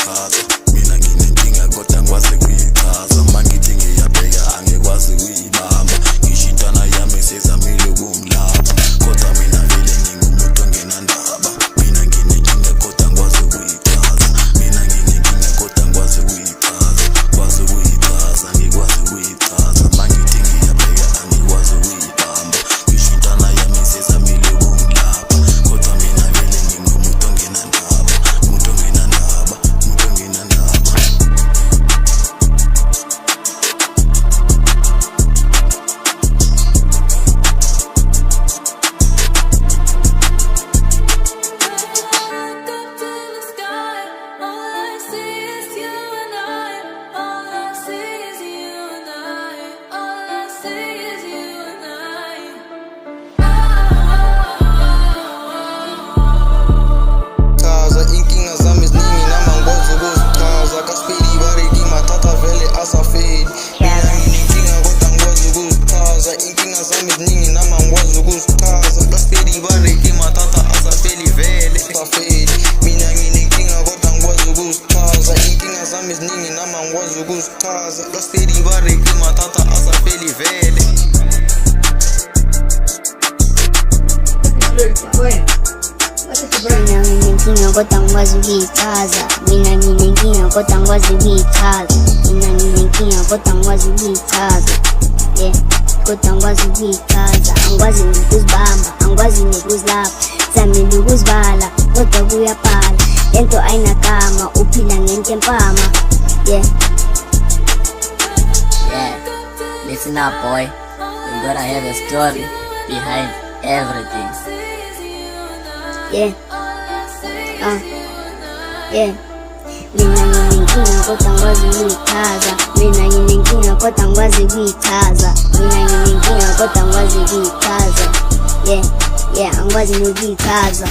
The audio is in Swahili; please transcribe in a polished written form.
kuyichaza. Mina nginenkinga kodwa ngikwazi kuyichaza. Mangithi ngiyabheka angikwazi kuyibamba. Ngisho intwana yami sezamile ukumlapha, kodwa mina vele ngingumuntu ongenandaba. Mina nginenkinga kodwa ngikwazi kuyichaza. Mina nginenkinga kodwa ngikwazi kuyichaza. Ngikwazi kuyichaza, ngikwazi kuyichaza. Mangithi ngiyabheka angikwazi kuyibamba. Ngisho intwana yami sezamile ukumlapha, kodwa mina vele ngingumuntu ongenandaba. Umuntu ongenandaba, umuntu ongenandaba. Inkinga zami ziningi nama ngikwazi ukuzichaza. Kaspedi bareki mathatha vele asafeli. Mina nginenkinga kodwa ngikwazi ukuzichaza. Inkinga zami ziningi nama ngikwazi ukuzichaza. Kaspedi bareki mathatha asafeli vele asafeli. Mina nginenkinga kodwa ngikwazi ukuzichaza. Inkinga zami ziningi nama ngikwazi ukuzichaza. Kaspedi bareki mathatha asafeli vele. Mina nginenkinga kodwa ngikwazi kuyichaza. Mina nginenkinga kodwa ngikwazi kuyichaza. Mina nginenkinga kodwa ngikwazi kuyichaza. Yeah, kodwa ngikwazi kuyichaza. Angikwazi ukuzibamba, angikwazi nokuzilapha. Zamile ukuzivala kodwa kuyabhala. Lento ayinagama, uphila ngento empama. Yeah. Yeah, listen up, boy. You gotta have a story behind everything. Yeah. Yeah. Mina nginenkinga kodwa ngikwazi kuyichaza. Mina nginenkinga kodwa ngikwazi kuyichaza. Mina nginenkinga kodwa ngikwazi kuyichaza. Yeah, angikwazi nokuyichaza.